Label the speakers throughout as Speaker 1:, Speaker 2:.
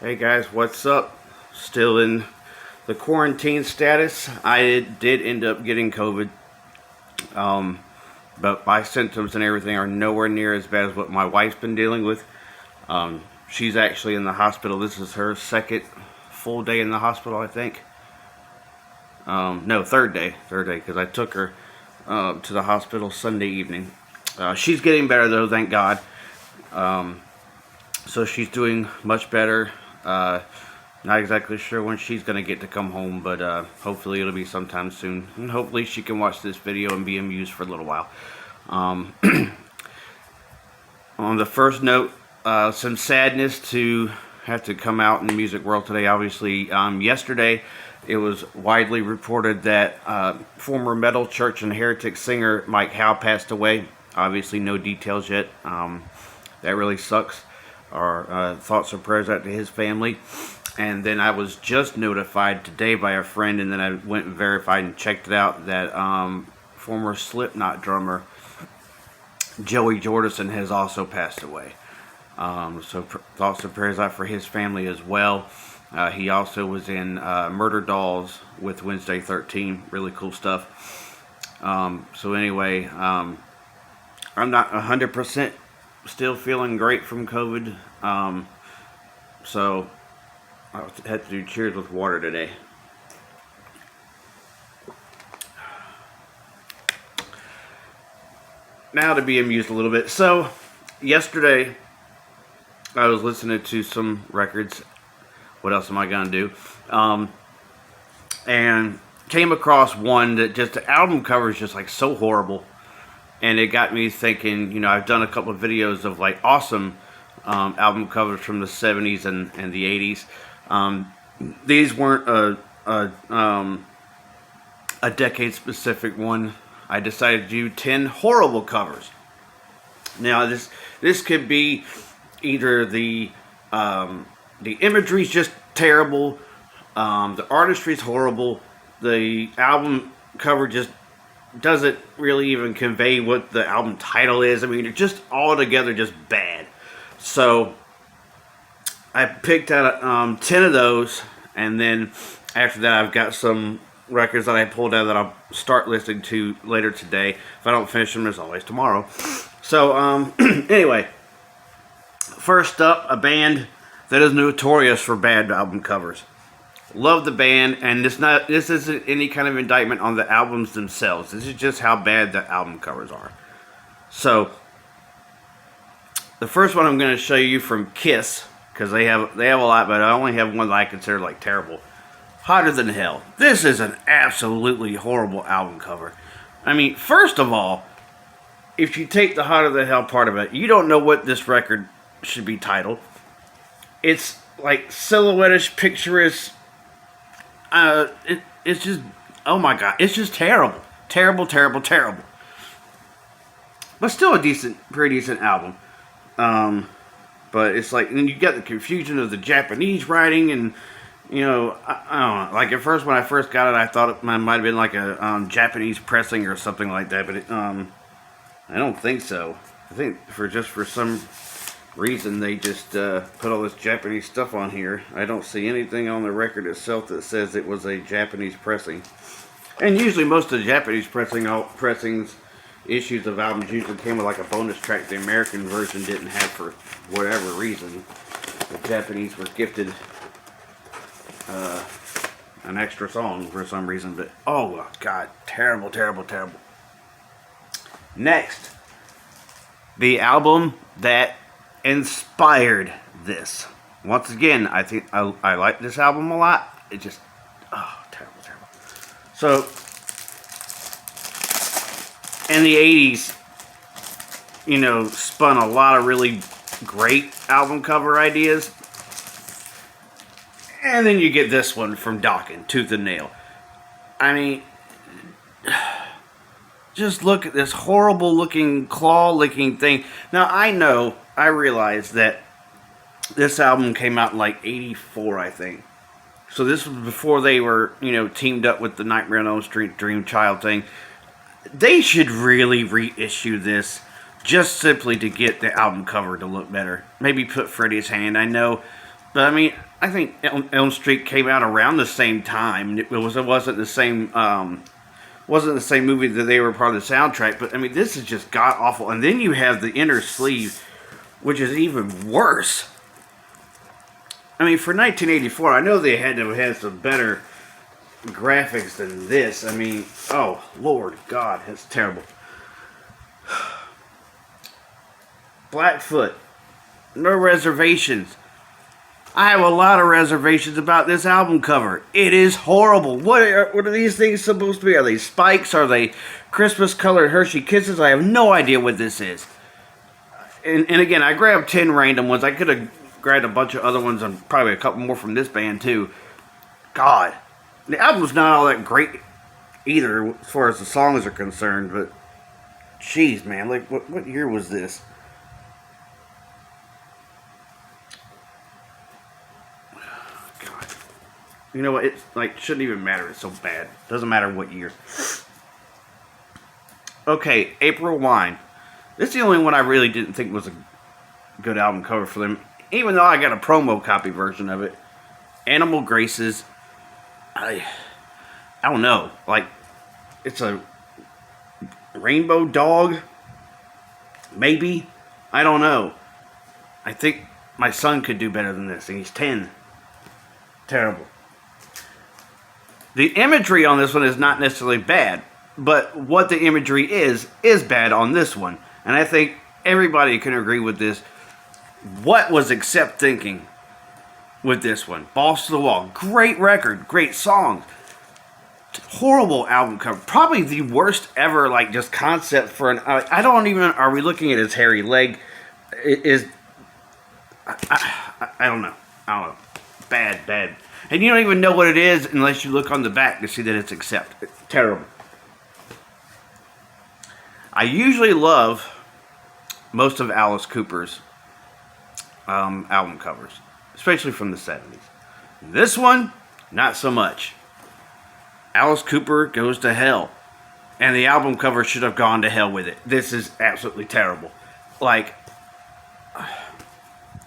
Speaker 1: Hey guys, what's up? Still in the quarantine status. I did end up getting COVID, um, but my symptoms and everything are nowhere near as bad as what my wife's been dealing with. She's actually in the hospital. This is her second full day in the hospital, I think. No, third day, because I took her to the hospital Sunday evening. She's getting better though, thank God. Um, so she's doing much better. Not exactly sure when she's going to get to come home, but hopefully it'll be sometime soon. And hopefully she can watch this video and be amused for a little while. Um, on the first note, some sadness to have to come out in the music world today. Obviously, yesterday it was widely reported that former Metal Church and Heretic singer Mike Howe passed away. Obviously, no details yet. That really sucks. Our thoughts and prayers out to his family. And then I was just notified today by a friend, and then I went and verified and checked it out, that former Slipknot drummer Joey Jordison has also passed away. So thoughts and prayers out for his family as well. He also was in Murder Dolls with Wednesday 13. Really cool stuff. So anyway, I'm not 100% still feeling great from COVID. So I had to do cheers with water today. Now to be amused a little bit. So yesterday I was listening to some records. What else am I gonna do? And came across one that just the album cover is just like so horrible, and it got me thinking. I've done a couple of videos of like awesome album covers from the 70s and the 80s. These weren't a decade specific one. I decided to do 10 horrible covers. Now this could be either the imagery's just terrible, the artistry's horrible, the album cover just doesn't really even convey what the album title is. I mean, it's just altogether just bad. So I picked out 10 of those, and then after that I've got some records that I pulled out that I'll start listening to later today. If I don't finish them, there's always tomorrow. So anyway, first up, a band that is notorious for bad album covers. Love the band, and this isn't any kind of indictment on the albums themselves. This is just how bad the album covers are. So the first one I'm going to show you from Kiss, because they have a lot, but I only have one that I consider like terrible. Hotter Than Hell. This is an absolutely horrible album cover. I mean, first of all, if you take the Hotter Than Hell part of it, you don't know what this record should be titled. It's like silhouette-ish, picturesque. It's just, oh my god, it's just terrible. Terrible, terrible, terrible. But still a pretty decent album. But it's like, and you get the confusion of the Japanese writing, and I don't know. Like at first, when I first got it, I thought it might have been like a Japanese pressing or something like that. But I don't think so. I think for some reason they just put all this Japanese stuff on here. I don't see anything on the record itself that says it was a Japanese pressing. And usually, most of the Japanese pressings. Issues of albums usually came with like a bonus track the American version didn't have for whatever reason. The Japanese were gifted an extra song for some reason, but oh god, terrible, terrible, terrible. Next, the album that inspired this. Once again, I think I like this album a lot. It just, terrible, terrible. So in the 80s, spun a lot of really great album cover ideas. And then you get this one from Dokken, Tooth and Nail. I mean, just look at this horrible looking, claw licking thing. Now, I realize that this album came out in like 84, I think. So this was before they were, teamed up with the Nightmare on Elm Street Dream Child thing. They should really reissue this just simply to get the album cover to look better. Maybe put Freddy's hand. I know But I mean, I think Elm Street came out around the same time. It wasn't the same wasn't the same movie that they were part of the soundtrack. But I mean, this is just god awful. And then you have the inner sleeve, which is even worse. I mean, for 1984, I know they had to have had some better graphics than this. I mean, oh Lord God, it's terrible. Blackfoot, No Reservations. I have a lot of reservations about this album cover. It is horrible. What are these things supposed to be? Are they spikes? Are they Christmas colored Hershey Kisses? I have no idea what this is. And again, I grabbed 10 random ones. I could have grabbed a bunch of other ones and probably a couple more from this band too. God. The album's not all that great either as far as the songs are concerned, but jeez, man, like what year was this? You know what? It's like shouldn't even matter. It's so bad. Doesn't matter what year. Okay, April Wine. This is the only one I really didn't think was a good album cover for them. Even though I got a promo copy version of it. Animal Graces. I don't know. Like, it's a rainbow dog. Maybe. I don't know. I think my son could do better than this. And he's 10. Terrible. The imagery on this one is not necessarily bad, but what the imagery is bad on this one. And I think everybody can agree with this. What was Accept thinking with this one? Balls to the Wall. Great record, great songs. Horrible album cover. Probably the worst ever, like, just concept for an... I don't even... Are we looking at his hairy leg? I don't know. I don't know. Bad. And you don't even know what it is unless you look on the back to see that it's Accept. It's terrible. I usually love most of Alice Cooper's album covers, especially from the 70s. This one, not so much. Alice Cooper Goes to Hell. And the album cover should have gone to hell with it. This is absolutely terrible. Like,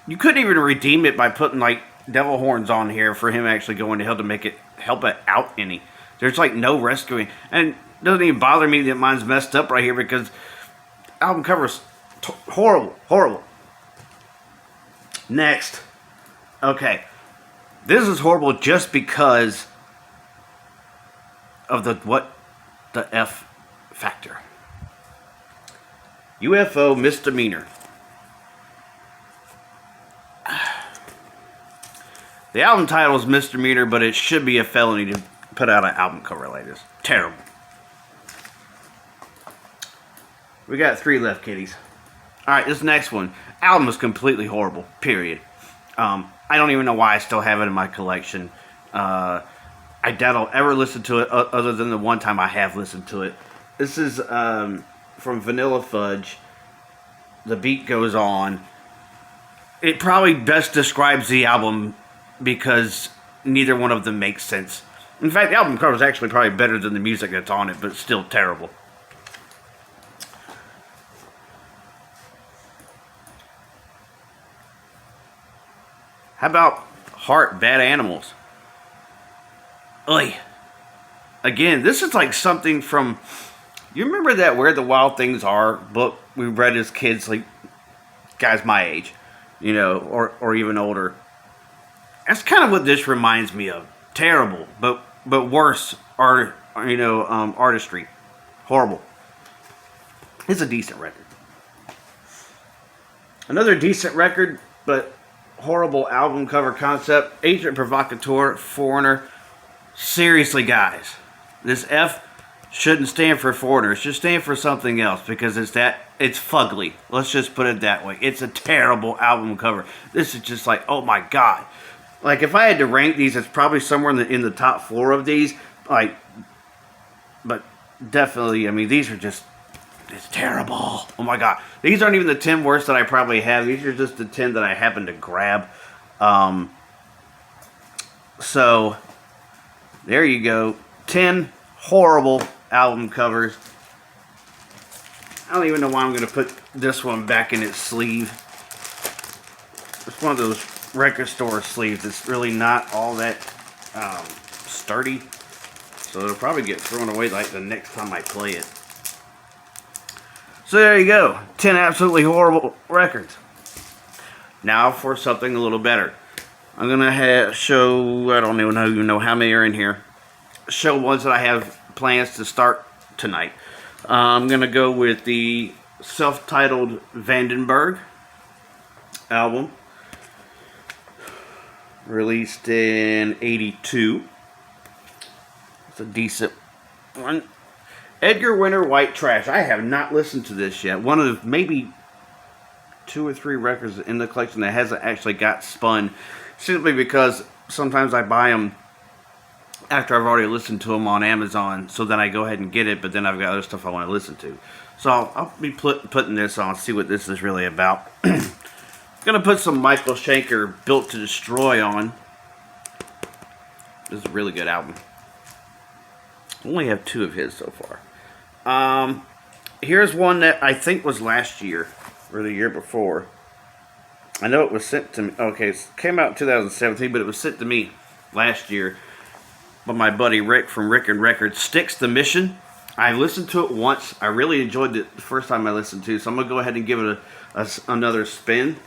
Speaker 1: you couldn't even redeem it by putting, like, devil horns on here for him actually going to hell to make it help it out any. There's like no rescuing, and it doesn't even bother me that mine's messed up right here because album cover's horrible. Next, okay, this is horrible just because of the F factor. UFO Misdemeanor. The album title is Misdemeanor, but it should be a felony to put out an album cover like this. Terrible. We got 3 left, kiddies. Alright, this next one. Album is completely horrible. Period. I don't even know why I still have it in my collection. I doubt I'll ever listen to it other than the one time I have listened to it. This is from Vanilla Fudge. The Beat Goes On. It probably best describes the album because neither one of them makes sense. In fact, the album cover is actually probably better than the music that's on it, but still terrible. How about Heart, Bad Animals? Oy. Again, this is like something from... You remember that Where the Wild Things Are book we read as kids, like guys my age, you know, or even older? That's kind of what this reminds me of. Terrible, but worse artistry. Horrible. It's a decent record. Another decent record, but horrible album cover concept. Agent Provocateur, Foreigner. Seriously, guys, this F shouldn't stand for Foreigner. It should stand for something else because it's fugly. Let's just put it that way. It's a terrible album cover. This is just like, oh my God. Like, if I had to rank these, it's probably somewhere in the top 4 of these. Like, but definitely, I mean, these are just, it's terrible. Oh my God. These aren't even the 10 worst that I probably have. These are just the 10 that I happen to grab. So, there you go. 10 horrible album covers. I don't even know why I'm going to put this one back in its sleeve. It's one of those record store sleeves. It's really not all that sturdy, so it'll probably get thrown away like the next time I play it. So there you go, 10 absolutely horrible records. Now for something a little better. I'm gonna show, I don't even know how many are in here. Show ones that I have plans to start tonight. I'm gonna go with the self-titled Vandenberg album, released in '82. It's a decent one. Edgar Winter, White Trash. I have not listened to this yet. One of maybe 2 or 3 records in the collection that hasn't actually got spun, simply because sometimes I buy them after I've already listened to them on Amazon, so then I go ahead and get it, but then I've got other stuff I want to listen to. So I'll be putting this on, see what this is really about. Gonna put some Michael Schenker, Built to Destroy on. This is a really good album. Only have 2 of his so far. Here's one that I think was last year, or the year before. I know it was sent to me. Okay, it came out in 2017, but it was sent to me last year by my buddy Rick from Rick and Records. Styx the Mission. I listened to it once. I really enjoyed it the first time I listened to it, so I'm going to go ahead and give it another spin.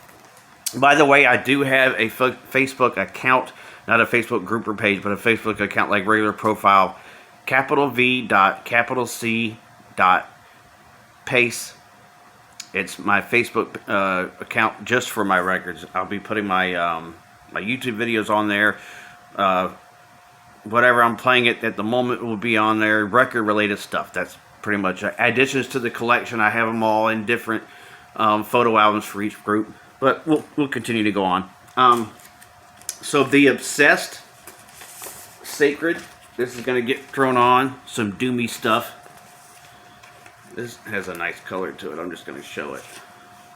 Speaker 1: By the way, I do have a Facebook account, not a Facebook group or page, but a Facebook account like regular profile. V.C.Pace. It's my Facebook account just for my records. I'll be putting my my YouTube videos on there. Whatever I'm playing at the moment will be on there. Record related stuff. That's pretty much it. Additions to the collection. I have them all in different photo albums for each group. But we'll continue to go on. So The Obsessed, Sacred. This is going to get thrown on. Some doomy stuff. This has a nice color to it. I'm just going to show it.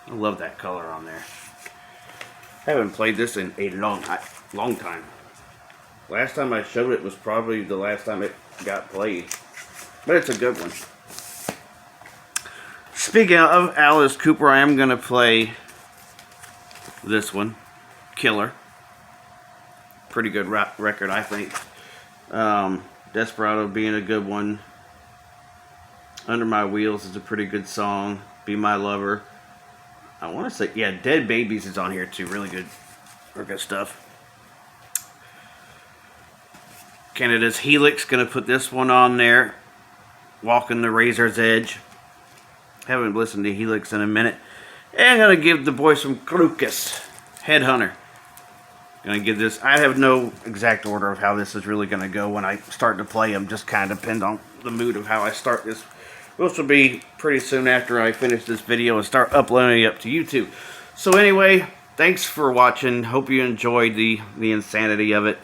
Speaker 1: I love that color on there. I haven't played this in a long time. Last time I showed it was probably the last time it got played. But it's a good one. Speaking of Alice Cooper, I am going to play this one. Killer. Pretty good record, I think. Desperado being a good one. Under My Wheels is a pretty good song. Be My Lover. I want to say, yeah, Dead Babies is on here too. Really good stuff. Canada's Helix, gonna put this one on there. Walking the Razor's Edge. Haven't listened to Helix in a minute. And I'm gonna give the boy some Crocus. Headhunter. Gonna give this, I have no exact order of how this is really gonna go when I start to play them. Just kind of depend on the mood of how I start this. Which will be pretty soon after I finish this video and start uploading it up to YouTube. So anyway, thanks for watching. Hope you enjoyed the insanity of it.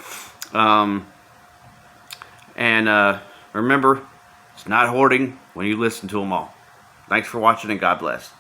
Speaker 1: Remember, it's not hoarding when you listen to them all. Thanks for watching and God bless.